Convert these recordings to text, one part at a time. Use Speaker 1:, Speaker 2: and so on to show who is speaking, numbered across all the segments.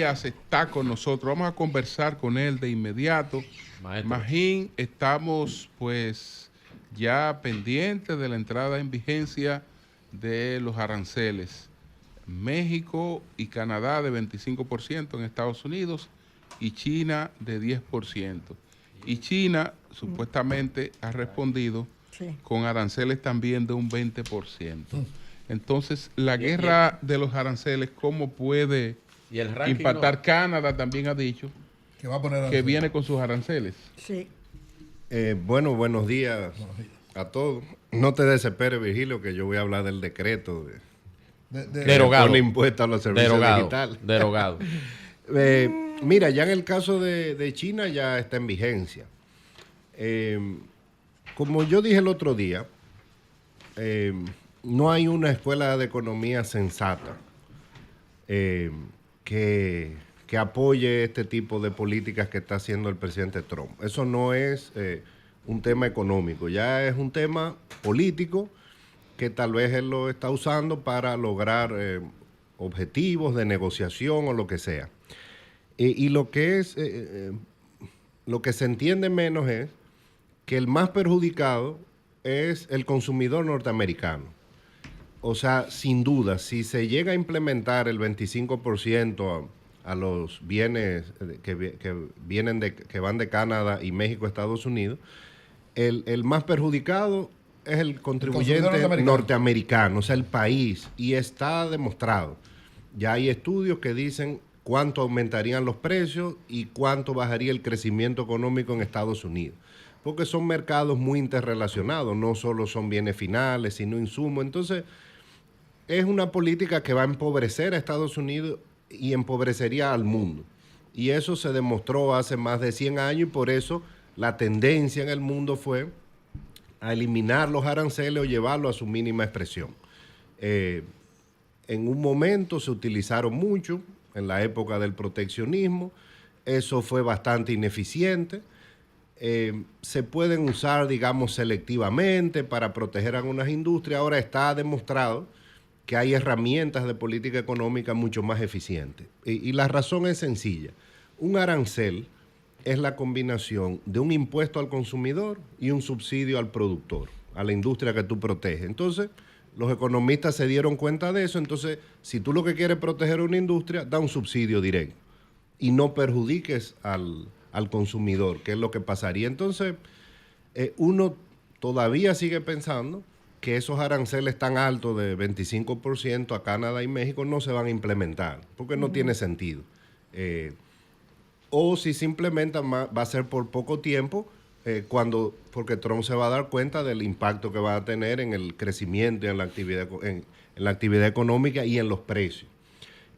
Speaker 1: Díaz está con nosotros. Vamos a conversar con él de inmediato.
Speaker 2: Maestro.
Speaker 1: Magín, estamos pues ya pendientes de la entrada en vigencia de los aranceles. México y Canadá de 25% en Estados Unidos y China de 10%. Y China supuestamente ha respondido con aranceles también de un 20%. Entonces, la guerra de los aranceles, ¿cómo puede impactar? Canadá también ha dicho
Speaker 3: que va a poner
Speaker 1: que viene con sus aranceles.
Speaker 4: Sí.
Speaker 5: Bueno, buenos días a todos. No te desesperes, Virgilio, que yo voy a hablar del decreto
Speaker 2: derogado.
Speaker 5: Pone impuesto a los servicios digitales.
Speaker 2: Derogado.
Speaker 5: Mira, ya en el caso de China ya está en vigencia. Como yo dije el otro día, no hay una escuela de economía sensata que apoye este tipo de políticas que está haciendo el presidente Trump. Eso no es un tema económico, ya es un tema político que tal vez él lo está usando para lograr objetivos de negociación o lo que sea. Y lo que es, lo que se entiende menos es que el más perjudicado es el consumidor norteamericano. O sea, sin duda, si se llega a implementar el 25% a los bienes que van de Canadá y México a Estados Unidos, el más perjudicado es el contribuyente norteamericano, o sea, el país, y está demostrado. Ya hay estudios que dicen cuánto aumentarían los precios y cuánto bajaría el crecimiento económico en Estados Unidos, porque son mercados muy interrelacionados, no solo son bienes finales, sino insumos. Entonces, es una política que va a empobrecer a Estados Unidos y empobrecería al mundo. Y eso se demostró hace más de 100 años y por eso la tendencia en el mundo fue a eliminar los aranceles o llevarlo a su mínima expresión. En un momento se utilizaron mucho, en la época del proteccionismo, eso fue bastante ineficiente. Se pueden usar, digamos, selectivamente para proteger algunas industrias. Ahora está demostrado que hay herramientas de política económica mucho más eficientes. Y la razón es sencilla. Un arancel es la combinación de un impuesto al consumidor y un subsidio al productor, a la industria que tú proteges. Entonces, los economistas se dieron cuenta de eso. Entonces, si tú lo que quieres proteger una industria, da un subsidio directo y no perjudiques al consumidor, que es lo que pasaría. Entonces, uno todavía sigue pensando que esos aranceles tan altos de 25% a Canadá y México no se van a implementar, porque no tiene sentido. O si se implementan, va a ser por poco tiempo, porque Trump se va a dar cuenta del impacto que va a tener en el crecimiento, en la actividad económica y en los precios.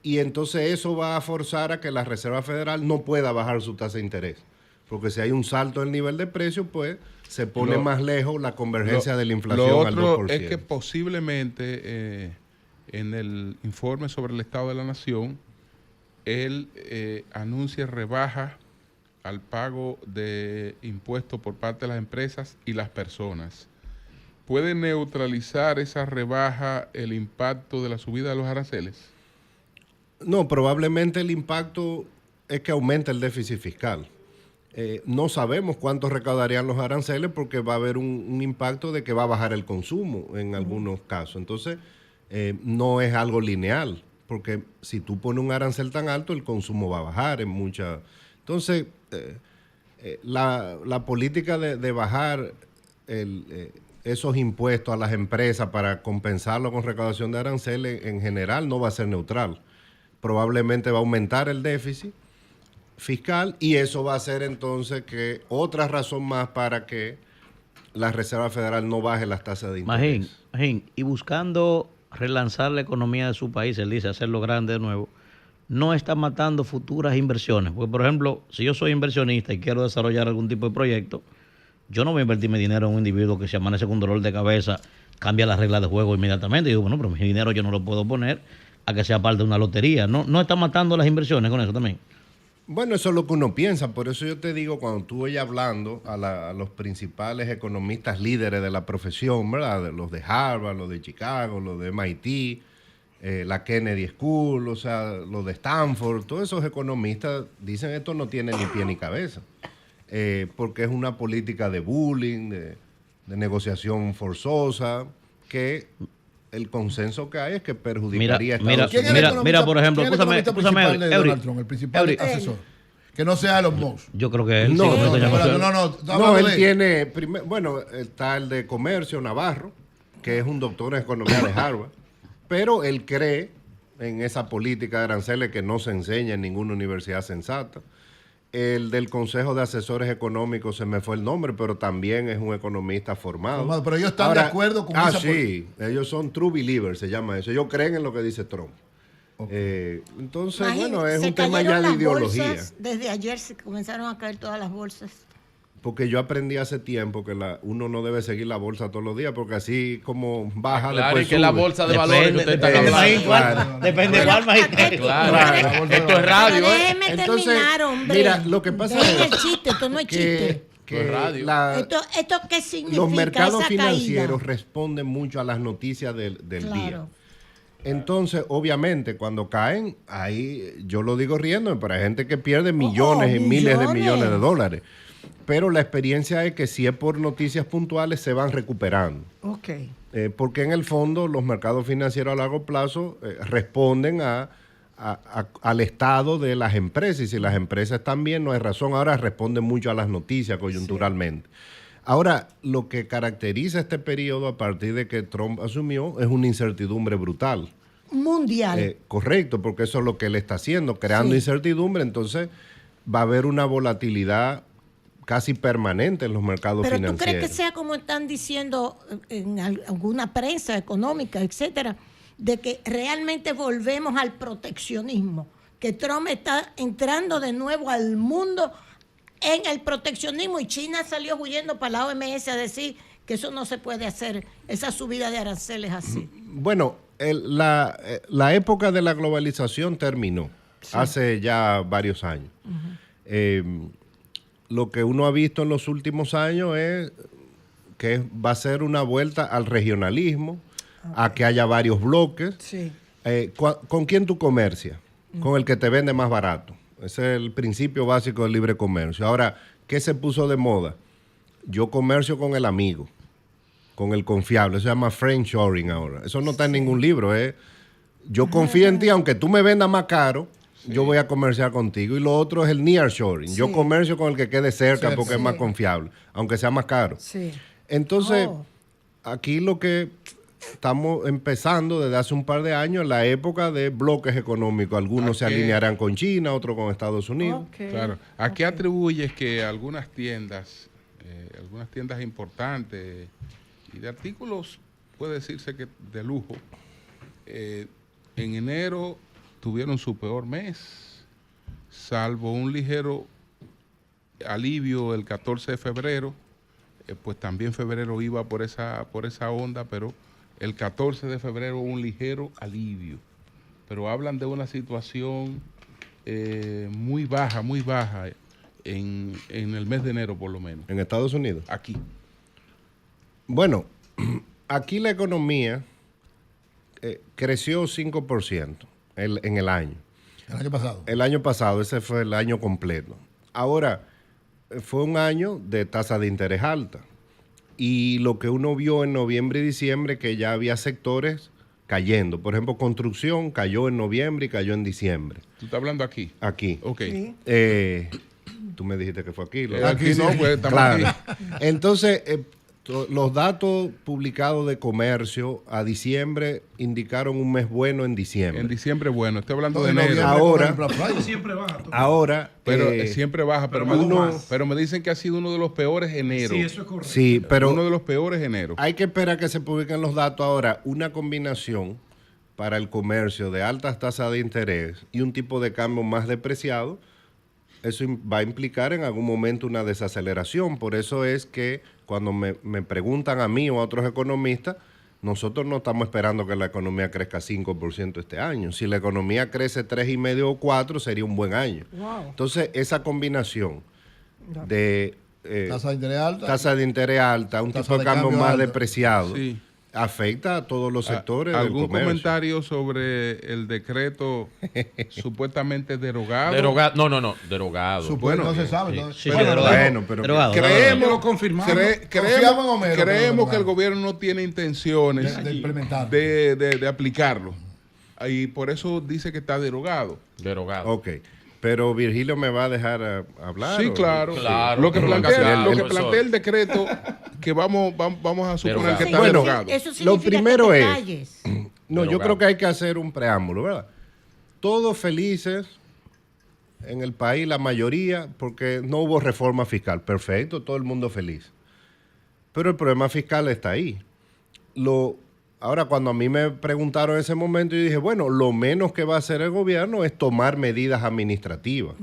Speaker 5: Y entonces eso va a forzar a que la Reserva Federal no pueda bajar su tasa de interés, porque si hay un salto en el nivel de precios, pues se pone más lejos la convergencia de la inflación al 2%.
Speaker 1: Lo otro es que posiblemente en el informe sobre el Estado de la Nación, él anuncie rebaja al pago de impuestos por parte de las empresas y las personas. ¿Puede neutralizar esa rebaja el impacto de la subida de los aranceles?
Speaker 5: No, probablemente el impacto es que aumenta el déficit fiscal. No sabemos cuánto recaudarían los aranceles porque va a haber un impacto de que va a bajar el consumo en algunos casos. Entonces, no es algo lineal, porque si tú pones un arancel tan alto, el consumo va a bajar en muchas... Entonces, la política de bajar esos impuestos a las empresas para compensarlo con recaudación de aranceles en general no va a ser neutral. Probablemente va a aumentar el déficit fiscal y eso va a hacer entonces que otra razón más para que la Reserva Federal no baje las tasas de interés.
Speaker 6: Magín, y buscando relanzar la economía de su país, él dice hacerlo grande de nuevo, no está matando futuras inversiones. Porque, por ejemplo, si yo soy inversionista y quiero desarrollar algún tipo de proyecto, yo no voy a invertir mi dinero en un individuo que se amanece con dolor de cabeza, cambia las reglas de juego inmediatamente y digo, bueno, pero mi dinero yo no lo puedo poner a que sea parte de una lotería. No está matando las inversiones con eso también.
Speaker 5: Bueno, eso es lo que uno piensa. Por eso yo te digo, cuando tú vayas hablando a los principales economistas líderes de la profesión, ¿verdad? Los de Harvard, los de Chicago, los de MIT, la Kennedy School, o sea, los de Stanford, todos esos economistas dicen esto no tiene ni pie ni cabeza, porque es una política de bullying, de negociación forzosa, que el consenso que hay es que perjudicaría a Estados Unidos.
Speaker 6: Mira, por ejemplo,
Speaker 2: ¿quién es el economista principal de Donald Trump, el principal asesor? Que no sea Elon Musk.
Speaker 6: Yo creo que él.
Speaker 5: No, él tiene, bueno, está el de comercio, Navarro, que es un doctor en economía de Harvard, pero él cree en esa política de aranceles que no se enseña en ninguna universidad sensata. El del Consejo de Asesores Económicos, se me fue el nombre, pero también es un economista formado.
Speaker 2: Pero ellos están de acuerdo con esa
Speaker 5: política. Sí, ellos son true believers, se llama eso. Ellos creen en lo que dice Trump. Okay. Entonces, bueno, es un tema ya de ideología.
Speaker 3: Desde ayer se comenzaron a caer todas las bolsas.
Speaker 5: Porque yo aprendí hace tiempo que uno no debe seguir la bolsa todos los días, porque así como baja,
Speaker 4: claro,
Speaker 5: después
Speaker 4: y que
Speaker 5: sube.
Speaker 4: la bolsa de valores que usted está hablando.
Speaker 6: Depende de cuál magisterio.
Speaker 4: Claro, esto es radio.
Speaker 3: Déjeme terminar, hombre.
Speaker 5: Mira, lo que pasa
Speaker 3: es el chiste, esto no es chiste. ¿Esto qué significa?
Speaker 5: Los mercados
Speaker 3: esa
Speaker 5: financieros
Speaker 3: caída?
Speaker 5: Responden mucho a las noticias del día. Entonces, obviamente, cuando caen, ahí yo lo digo riéndome, pero hay gente que pierde millones y miles de millones de dólares. Pero la experiencia es que si es por noticias puntuales se van recuperando.
Speaker 3: Okay.
Speaker 5: Porque en el fondo los mercados financieros a largo plazo responden al estado de las empresas. Y si las empresas están bien, no hay razón. Ahora responden mucho a las noticias coyunturalmente. Sí. Ahora, lo que caracteriza este periodo a partir de que Trump asumió es una incertidumbre brutal.
Speaker 3: Mundial.
Speaker 5: Correcto, porque eso es lo que él está haciendo, creando incertidumbre. Entonces va a haber una volatilidad casi permanente en los mercados financieros.
Speaker 3: ¿Pero tú crees que sea como están diciendo en alguna prensa económica, etcétera, de que realmente volvemos al proteccionismo? Que Trump está entrando de nuevo al mundo en el proteccionismo y China salió huyendo para la OMS a decir que eso no se puede hacer, esa subida de aranceles así.
Speaker 5: Bueno, la época de la globalización terminó hace ya varios años. Lo que uno ha visto en los últimos años es que va a ser una vuelta al regionalismo, a que haya varios bloques.
Speaker 3: Sí.
Speaker 5: ¿Con quién tú comercias? Con el que te vende más barato. Ese es el principio básico del libre comercio. Ahora, ¿qué se puso de moda? Yo comercio con el amigo, con el confiable. Eso se llama friendshoring ahora. Eso no está en ningún libro. Yo confío en ti, aunque tú me vendas más caro, yo voy a comerciar contigo. Y lo otro es el nearshoring. Yo comercio con el que quede cerca porque es más confiable, aunque sea más caro.
Speaker 3: Sí.
Speaker 5: Entonces, aquí lo que estamos empezando desde hace un par de años, la época de bloques económicos. Algunos se alinearán con China, otros con Estados Unidos.
Speaker 1: Claro. ¿A qué atribuyes que algunas tiendas importantes y de artículos, puede decirse que de lujo, en enero tuvieron su peor mes, salvo un ligero alivio el 14 de febrero, pues también febrero iba por esa onda, pero el 14 de febrero un ligero alivio. Pero hablan de una situación muy baja en el mes de enero por lo menos.
Speaker 5: ¿En Estados Unidos?
Speaker 1: Aquí.
Speaker 5: Bueno, aquí la economía creció 5%. En el año.
Speaker 2: ¿El año pasado?
Speaker 5: El año pasado, ese fue el año completo. Ahora, fue un año de tasa de interés alta. Y lo que uno vio en noviembre y diciembre, que ya había sectores cayendo. Por ejemplo, construcción cayó en noviembre y cayó en diciembre.
Speaker 1: ¿Tú estás hablando aquí?
Speaker 5: Aquí.
Speaker 1: Ok.
Speaker 3: Sí.
Speaker 5: Tú me dijiste que fue aquí.
Speaker 1: Aquí no, pues estamos aquí.
Speaker 5: Entonces, los datos publicados de comercio a diciembre indicaron un mes bueno en diciembre.
Speaker 1: En diciembre bueno, estoy hablando de enero.
Speaker 5: Ahora,
Speaker 1: pero siempre baja, pero me dicen que ha sido uno de los peores enero.
Speaker 2: Sí, eso es correcto.
Speaker 5: Sí, pero
Speaker 1: uno de los peores enero.
Speaker 5: Hay que esperar que se publiquen los datos ahora. Una combinación para el comercio de altas tasas de interés y un tipo de cambio más depreciado, eso va a implicar en algún momento una desaceleración. Por eso es que cuando me preguntan a mí o a otros economistas, nosotros no estamos esperando que la economía crezca 5% este año. Si la economía crece 3,5 o 4, sería un buen año.
Speaker 3: Wow.
Speaker 5: Entonces, esa combinación de
Speaker 2: tasa de interés alta,
Speaker 5: un tipo de cambio más depreciado, afecta a todos los sectores del
Speaker 1: ¿Algún
Speaker 5: comercio.
Speaker 1: comentario sobre el decreto supuestamente derogado?
Speaker 4: No, derogado.
Speaker 2: Bueno, no se sabe.
Speaker 6: Sí,
Speaker 2: entonces.
Speaker 6: sí,
Speaker 5: Bueno,
Speaker 6: derogado.
Speaker 5: pero
Speaker 6: Derogado,
Speaker 1: Creemos,
Speaker 2: lo confirmamos. Confiamos en Homero, pero
Speaker 1: creemos
Speaker 2: derogado.
Speaker 1: que el gobierno no tiene intenciones
Speaker 2: De implementarlo.
Speaker 1: de aplicarlo. Y por eso dice que está derogado.
Speaker 4: Derogado.
Speaker 5: Ok. Pero Virgilio me va a dejar hablar.
Speaker 1: Sí,
Speaker 5: ¿o?
Speaker 1: claro.
Speaker 4: Claro,
Speaker 1: Lo que
Speaker 4: pero
Speaker 1: plantea,
Speaker 4: lo que
Speaker 1: plantea el decreto, que vamos a suponer
Speaker 4: Derogado.
Speaker 1: que está
Speaker 5: Bueno,
Speaker 1: derogado.
Speaker 3: Eso significa
Speaker 5: lo primero
Speaker 3: que te
Speaker 5: es-
Speaker 3: calles.
Speaker 5: No, yo
Speaker 4: Derogado.
Speaker 5: creo que hay que hacer un preámbulo, ¿verdad? Todos felices en el país, la mayoría, porque no hubo reforma fiscal. Perfecto, todo el mundo feliz. Pero el problema fiscal está ahí. Ahora, cuando a mí me preguntaron en ese momento, yo dije, bueno, lo menos que va a hacer el gobierno es tomar medidas administrativas.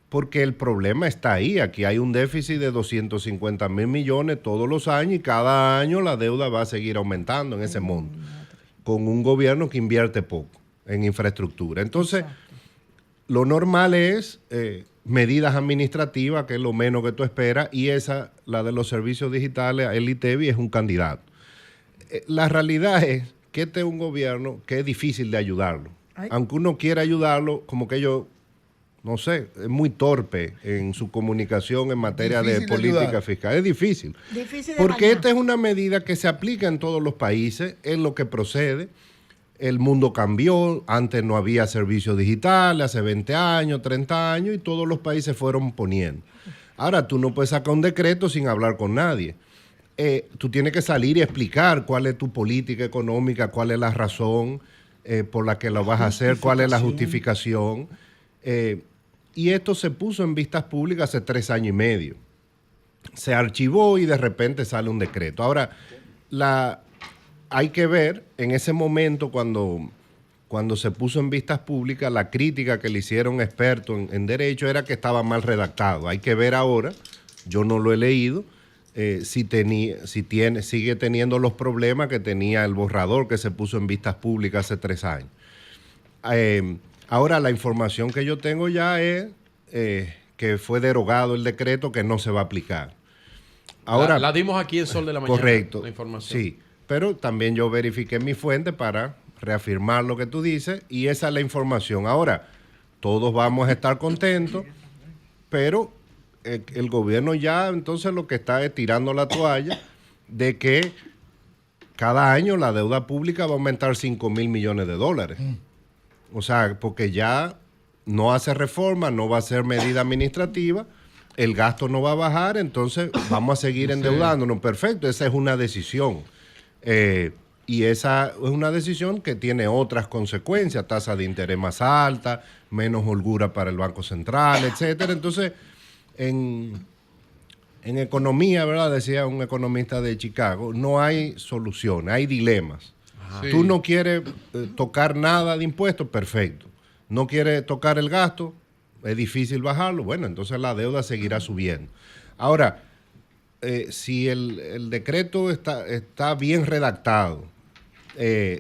Speaker 5: Porque el problema está ahí. Aquí hay un déficit de 250,000 millones todos los años y cada año la deuda va a seguir aumentando en ese monto. Con un gobierno que invierte poco en infraestructura. Entonces, lo normal es medidas administrativas, que es lo menos que tú esperas, y esa, la de los servicios digitales, el ITEVI es un candidato. La realidad es que este es un gobierno que es difícil de ayudarlo.
Speaker 3: Ay.
Speaker 5: Aunque uno quiera ayudarlo, como que ellos, no sé, es muy torpe en su comunicación en materia de
Speaker 2: Difícil de
Speaker 5: política
Speaker 2: ayudar.
Speaker 5: fiscal. Es difícil.
Speaker 3: Difícil de
Speaker 5: Porque
Speaker 3: bañar.
Speaker 5: esta es una medida que se aplica en todos los países, es lo que procede. El mundo cambió, antes no había servicios digitales, hace 20 años, 30 años, y todos los países fueron poniendo. Ahora, tú no puedes sacar un decreto sin hablar con nadie. Tú tienes que salir y explicar cuál es tu política económica, cuál es la razón por la que lo vas a hacer, cuál es la justificación. Y esto se puso en vistas públicas hace 3 años y medio. Se archivó y de repente sale un decreto. Ahora, hay que ver en ese momento cuando se puso en vistas públicas, la crítica que le hicieron expertos en derecho era que estaba mal redactado. Hay que ver ahora, yo no lo he leído, sigue teniendo los problemas que tenía el borrador que se puso en vistas públicas hace 3 años. Ahora, la información que yo tengo ya es que fue derogado el decreto, que no se va a aplicar. Ahora,
Speaker 4: la dimos aquí en Sol de la Mañana.
Speaker 5: correcto,
Speaker 4: La información.
Speaker 5: sí, pero también yo verifiqué mi fuente para reafirmar lo que tú dices y esa es la información. Ahora, todos vamos a estar contentos, pero el gobierno ya entonces lo que está es tirando la toalla de que cada año la deuda pública va a aumentar 5,000 millones de dólares. O sea, porque ya no hace reforma, no va a hacer medida administrativa, el gasto no va a bajar, entonces vamos a seguir endeudándonos. Perfecto, esa es una decisión. Y esa es una decisión que tiene otras consecuencias, tasa de interés más alta, menos holgura para el Banco Central, etcétera. Entonces, en economía, ¿verdad? Decía un economista de Chicago, no hay soluciones, hay dilemas.
Speaker 1: Sí.
Speaker 5: Tú no quieres tocar nada de impuestos, perfecto. No quieres tocar el gasto, es difícil bajarlo, bueno, entonces la deuda seguirá subiendo. Ahora, si el decreto está bien redactado,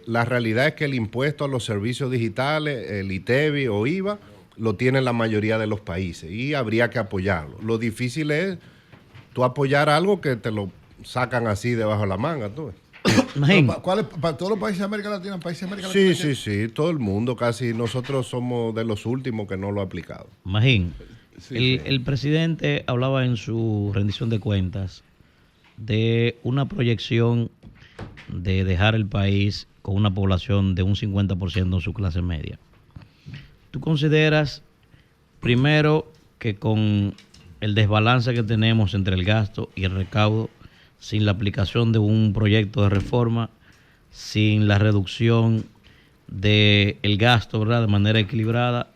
Speaker 5: la realidad es que el impuesto a los servicios digitales, el ITEVI o IVA, lo tienen la mayoría de los países y habría que apoyarlo. Lo difícil es tú apoyar algo que te lo sacan así debajo de la manga. ¿Tú?
Speaker 6: Magín,
Speaker 2: ¿Para todos los países de América Latina?
Speaker 5: Sí, todo el mundo, casi nosotros somos de los últimos que no lo ha aplicado.
Speaker 6: Magín,
Speaker 1: Sí,
Speaker 6: el presidente hablaba en su rendición de cuentas de una proyección de dejar el país con una población de un 50% en su clase media. ¿Tú consideras, primero, que con el desbalance que tenemos entre el gasto y el recaudo, sin la aplicación de un proyecto de reforma, sin la reducción del gasto, ¿verdad?, de manera equilibrada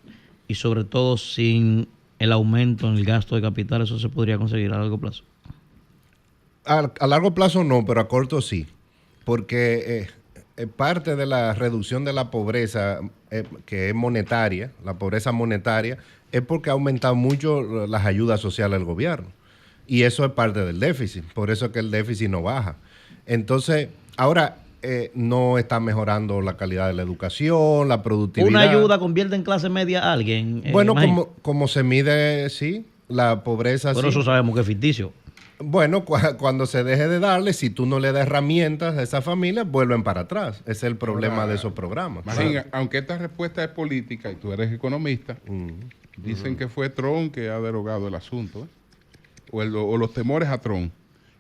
Speaker 6: y sobre todo sin el aumento en el gasto de capital, eso se podría conseguir a largo plazo?
Speaker 5: A largo plazo no, pero a corto sí, porque parte de la reducción de la pobreza que es monetaria, la pobreza monetaria, es porque ha aumentado mucho las ayudas sociales del gobierno. Y eso es parte del déficit, por eso es que el déficit no baja. Entonces, ahora no está mejorando la calidad de la educación, la productividad.
Speaker 6: ¿Una ayuda convierte en clase media a alguien?
Speaker 5: Bueno,
Speaker 6: Magín?
Speaker 5: como se mide, sí, la pobreza.
Speaker 6: Pero
Speaker 5: sí.
Speaker 6: eso sabemos que es ficticio.
Speaker 5: Bueno, cuando se deje de darle, si tú no le das herramientas a esa familia, vuelven para atrás. Ese es el problema de esos programas.
Speaker 1: Magín, aunque esta respuesta es política y tú eres economista, dicen que fue Trump que ha derogado el asunto, o los temores a Trump,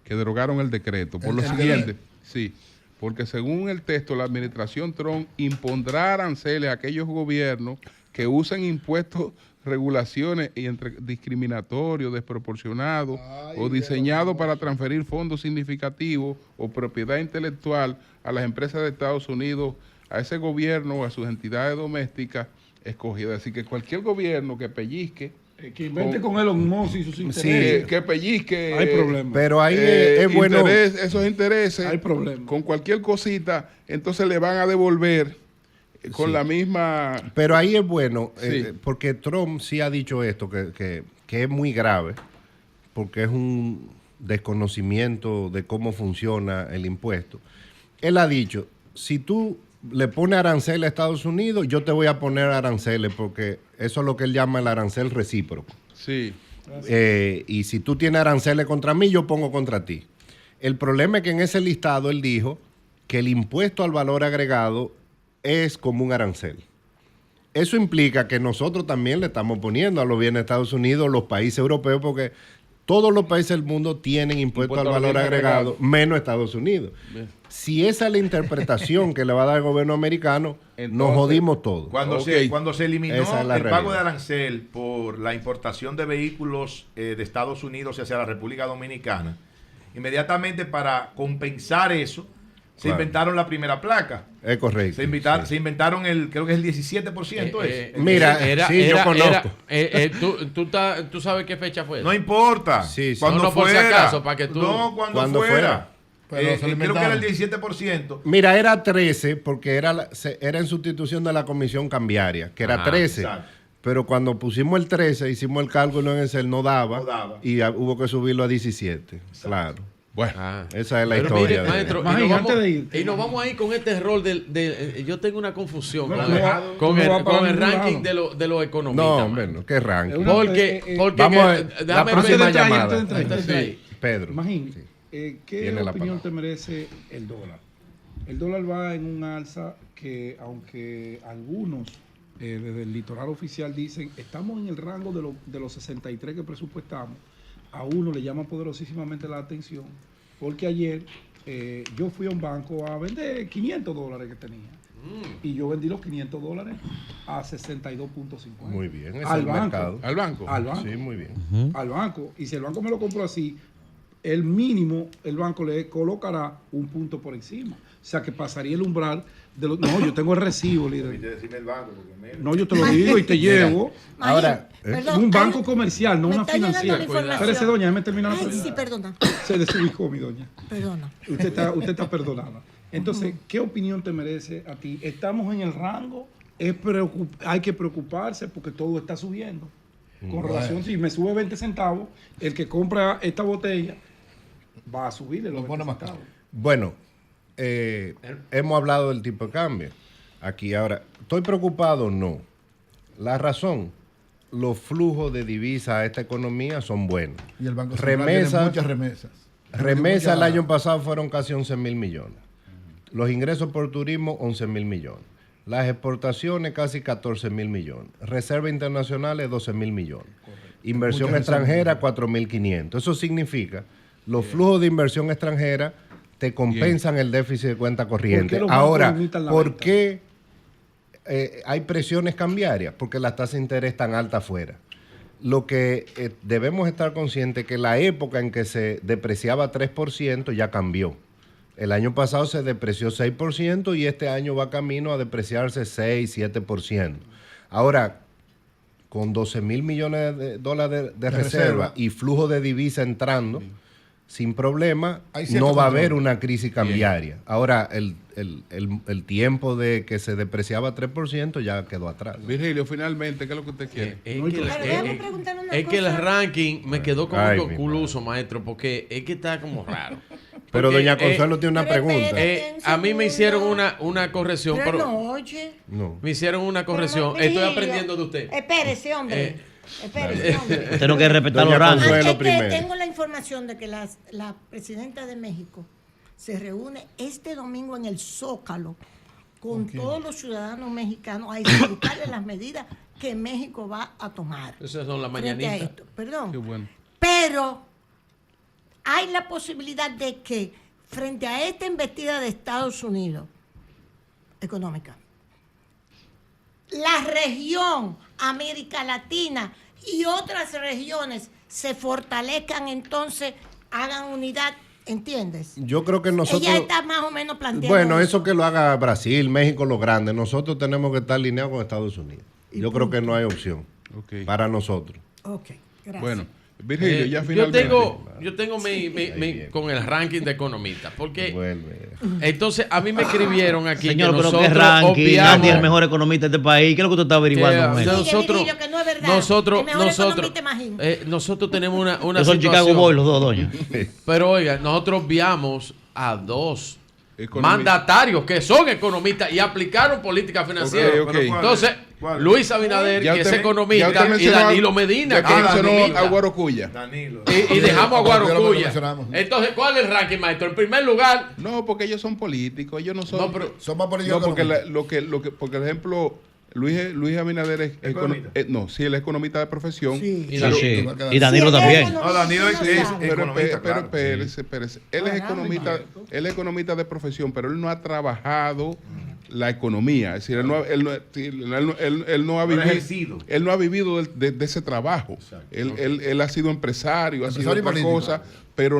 Speaker 1: que derogaron el decreto. Por lo siguiente, sí, porque según el texto, la administración Trump impondrá aranceles a aquellos gobiernos que usen impuestos, regulaciones y discriminatorios, desproporcionados o diseñados para transferir fondos significativos o propiedad intelectual a las empresas de Estados Unidos, a ese gobierno o a sus entidades domésticas escogidas. Así que cualquier gobierno que pellizque,
Speaker 7: que invente con Elon Musk y sus intereses.
Speaker 1: Sí, que pellizque.
Speaker 7: Hay problema.
Speaker 5: Pero ahí es bueno.
Speaker 1: Esos intereses.
Speaker 7: Hay problema.
Speaker 1: Con cualquier cosita, entonces le van a devolver con la misma.
Speaker 5: Pero ahí es bueno, porque Trump sí ha dicho esto, que es muy grave, porque es un desconocimiento de cómo funciona el impuesto. Él ha dicho, si tú le pones aranceles a Estados Unidos, yo te voy a poner aranceles, porque eso es lo que él llama el arancel recíproco.
Speaker 1: Sí.
Speaker 5: Y si tú tienes aranceles contra mí, yo pongo contra ti. El problema es que en ese listado él dijo que el impuesto al valor agregado es como un arancel. Eso implica que nosotros también le estamos poniendo a los bienes de Estados Unidos, los países europeos, porque todos los países del mundo tienen impuesto al valor agregado, menos Estados Unidos. Bien. Si esa es la interpretación que le va a dar el gobierno americano, entonces, nos jodimos todos.
Speaker 8: Cuando se eliminó el pago de arancel por la importación de vehículos de Estados Unidos hacia la República Dominicana, inmediatamente para compensar eso, se inventaron la primera placa.
Speaker 5: Es correcto.
Speaker 8: Se inventaron creo que es el 17%.
Speaker 5: Mira, yo conozco.
Speaker 4: ¿Tú sabes qué fecha fue?
Speaker 8: No importa.
Speaker 5: Sí,
Speaker 8: cuando fuera.
Speaker 4: Por si acaso, para que tú...
Speaker 8: No, cuando fuera.
Speaker 2: Pero
Speaker 8: creo que era el 17%.
Speaker 5: Mira, era 13 porque era en sustitución de la comisión cambiaria, que era 13. Exacto. Pero cuando pusimos el 13, hicimos el cálculo en Excel, no daba. Y hubo que subirlo a 17. Exacto. Claro.
Speaker 1: Bueno,
Speaker 5: esa es la historia.
Speaker 4: Mire, maestro, y nos vamos a ir con este rol yo tengo una confusión con el ranking de los economistas.
Speaker 5: No, hombre, no, ¿qué ranking?
Speaker 4: Porque
Speaker 5: vamos la próxima llamada.
Speaker 7: Pedro. Imagínate, ¿qué opinión te merece el dólar? El dólar va en un alza que, aunque algunos desde el litoral oficial dicen, estamos en el rango de los 63 que presupuestamos, a uno le llama poderosísimamente la atención, porque ayer yo fui a un banco a vender $500 que tenía. Y yo vendí los $500 a 62.50.
Speaker 5: Muy bien.
Speaker 7: Al banco.
Speaker 5: Mercado.
Speaker 1: ¿Al banco?
Speaker 7: Al banco.
Speaker 5: Sí, muy bien.
Speaker 7: Al banco. Y si el banco me lo compró así, el mínimo, el banco le colocará un punto por encima. O sea, que pasaría el umbral de los... No, yo tengo el recibo, líder. No, yo te lo digo y te llevo.
Speaker 5: Ahora,
Speaker 7: un banco comercial, no una financiera. Espérese, doña, déjeme terminar.
Speaker 3: Sí, perdona.
Speaker 7: Se desubicó, mi doña.
Speaker 3: Perdona.
Speaker 7: Usted está perdonada. Entonces, ¿qué opinión te merece a ti? ¿Estamos en el rango? Hay que preocuparse porque todo está subiendo. Con relación, si me sube 20 centavos, el que compra esta botella va a subirle los 20 centavos.
Speaker 5: Bueno, hemos hablado del tipo de cambio. Aquí ahora, ¿estoy preocupado? No. La razón, los flujos de divisas a esta economía son buenos.
Speaker 2: Y el Banco Central tiene muchas remesas.
Speaker 5: Remesas el año pasado fueron casi 11.000 millones. Los ingresos por turismo, 11.000 millones. Las exportaciones, casi 14.000 millones. Reservas internacionales, 12.000 millones. Correcto. Inversión extranjera, 4.500. Eso significa, los flujos de inversión extranjera te compensan el déficit de cuenta corriente. Ahora, ¿por qué hay presiones cambiarias? Porque las tasas de interés están altas afuera. Lo que debemos estar conscientes es que la época en que se depreciaba 3% ya cambió. El año pasado se depreció 6% y este año va camino a depreciarse 6, 7%. Ahora, con 12.000 millones de dólares de reserva y flujo de divisa entrando, sin problema, no va a haber una crisis cambiaria. Ahora, el tiempo de que se depreciaba 3% ya quedó atrás.
Speaker 1: Virgilio, finalmente, ¿qué es lo que usted quiere?
Speaker 4: Es que el ranking me quedó como concluso, maestro, porque es que está como raro.
Speaker 5: Pero doña Consuelo tiene una pregunta.
Speaker 4: A mí me hicieron una corrección.
Speaker 3: Pero no, oye.
Speaker 5: No.
Speaker 4: Me hicieron una corrección. Estoy aprendiendo de usted.
Speaker 3: Espérese, hombre.
Speaker 6: Usted no quiere respetar los rangos.
Speaker 3: Tengo la información de que la presidenta de México se reúne este domingo en el Zócalo con todos los ciudadanos mexicanos a explicarles las medidas que México va a tomar.
Speaker 4: Esas son las mañanitas.
Speaker 3: Perdón.
Speaker 1: Qué bueno.
Speaker 3: Pero hay la posibilidad de que frente a esta embestida de Estados Unidos económica, la región América Latina y otras regiones se fortalezcan, entonces hagan unidad, ¿entiendes?
Speaker 5: Yo creo que nosotros...
Speaker 3: Ella está más o menos planteando
Speaker 5: Bueno, eso que lo haga Brasil, México, los grandes. Nosotros tenemos que estar alineados con Estados Unidos. Yo creo que no hay opción para nosotros.
Speaker 3: Ok, gracias.
Speaker 1: Bueno, Virgilio, ya finalmente.
Speaker 4: Yo tengo con el ranking de economistas. Porque entonces a mí me escribieron aquí.
Speaker 6: Señor, pero qué ranking. Andy es el mejor economista de este país. ¿Qué es lo que usted está averiguando?
Speaker 4: Nosotros tenemos una
Speaker 6: situación. Son Chicago Boys los dos, doña.
Speaker 4: Pero oiga, nosotros viamos a dos mandatarios que son economistas y aplicaron política financiera. Entonces, Luis Abinader, que es economista, y Danilo Medina,
Speaker 1: que mencionó a Guarocuya.
Speaker 4: Y dejamos a Guarocuya. Entonces, ¿cuál es el ranking, maestro? En primer lugar.
Speaker 1: No, porque ellos son políticos, ellos no son.
Speaker 2: No, pero son más políticos.
Speaker 1: No, porque por ejemplo, Luis Abinader es economista. Él es economista de profesión.
Speaker 6: Sí. Y Danilo también.
Speaker 8: No, Danilo es economista.
Speaker 1: Pero espérese. Él es economista de profesión, pero él no ha trabajado la economía. Es decir, él no ha vivido de ese trabajo. Él ha sido empresario, ha sido otra cosa, pero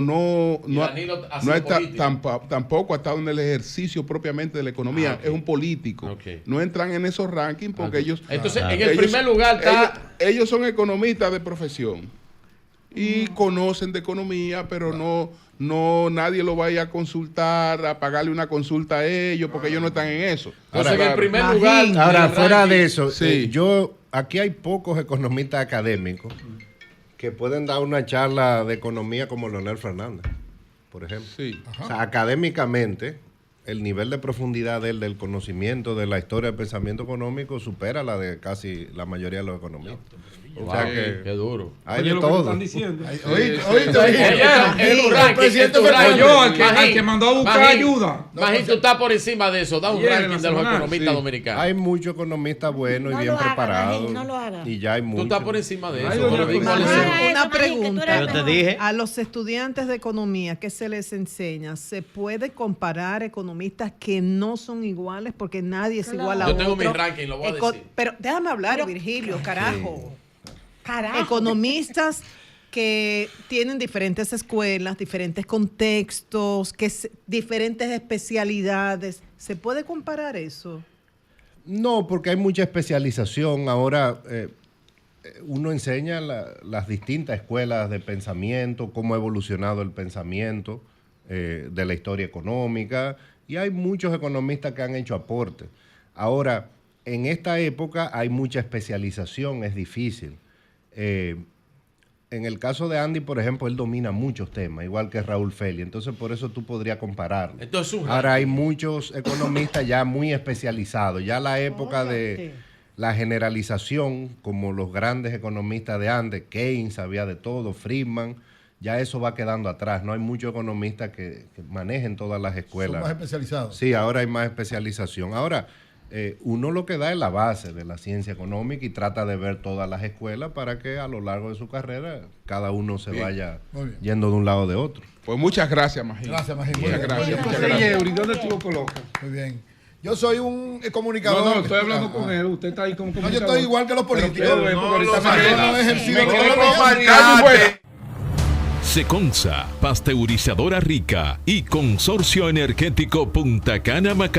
Speaker 1: tampoco ha estado en el ejercicio propiamente de la economía. Es un político. No entran en esos rankings porque ellos...
Speaker 4: Entonces, en el primer lugar está...
Speaker 1: Ellos son economistas de profesión y conocen de economía, pero no nadie lo vaya a consultar, a pagarle una consulta a ellos, porque ellos no están en eso.
Speaker 4: Entonces, en el primer lugar...
Speaker 5: Ahora, fuera de eso, aquí hay pocos economistas académicos que pueden dar una charla de economía como Leonel Fernández, por ejemplo. O sea, académicamente, el nivel de profundidad del conocimiento de la historia del pensamiento económico supera la de casi la mayoría de los economistas. O sea que
Speaker 4: qué duro.
Speaker 5: Hay de todo.
Speaker 7: Están diciendo.
Speaker 4: El
Speaker 7: presidente al que mandó a buscar ayuda.
Speaker 4: Magín, tú estás por encima de eso. Da un ranking de los economistas dominicanos.
Speaker 5: Hay muchos economistas buenos y bien preparados. Y ya hay muchos.
Speaker 4: Tú estás por encima de eso.
Speaker 9: Una pregunta.
Speaker 6: Yo te dije.
Speaker 9: A los estudiantes de economía, ¿qué se les enseña? ¿Se puede comparar economistas que no son iguales? Porque nadie es igual a otro.
Speaker 4: Yo tengo mi ranking, lo voy a decir.
Speaker 9: Pero déjame hablar, Virgilio, carajo. Economistas que tienen diferentes escuelas, diferentes contextos, diferentes especialidades. ¿Se puede comparar eso?
Speaker 5: No, porque hay mucha especialización. Ahora uno enseña las distintas escuelas de pensamiento, cómo ha evolucionado el pensamiento de la historia económica, y hay muchos economistas que han hecho aportes. Ahora, en esta época hay mucha especialización, es difícil. En el caso de Andy, por ejemplo, él domina muchos temas, igual que Raúl Feli. Entonces, por eso tú podrías compararlo. Ahora hay muchos economistas ya muy especializados. Ya la época de la generalización, como los grandes economistas de antes, Keynes sabía de todo, Friedman, ya eso va quedando atrás. No hay muchos economistas que manejen todas las escuelas.
Speaker 2: Son más especializados.
Speaker 5: Sí, ahora hay más especialización. Ahora... uno lo que da es la base de la ciencia económica y trata de ver todas las escuelas para que a lo largo de su carrera cada uno se vaya yendo de un lado de otro.
Speaker 1: Pues muchas gracias, Magín.
Speaker 2: Gracias, Magín.
Speaker 1: Muchas gracias.
Speaker 7: ¿Dónde tú lo colocas?
Speaker 2: Muy bien. Yo soy un comunicador.
Speaker 7: No, estoy hablando con él. Usted está ahí como comunicador.
Speaker 2: No, yo estoy igual que los políticos.
Speaker 10: Seconza, pasteurizadora rica y Consorcio Energético Punta Cana Macao.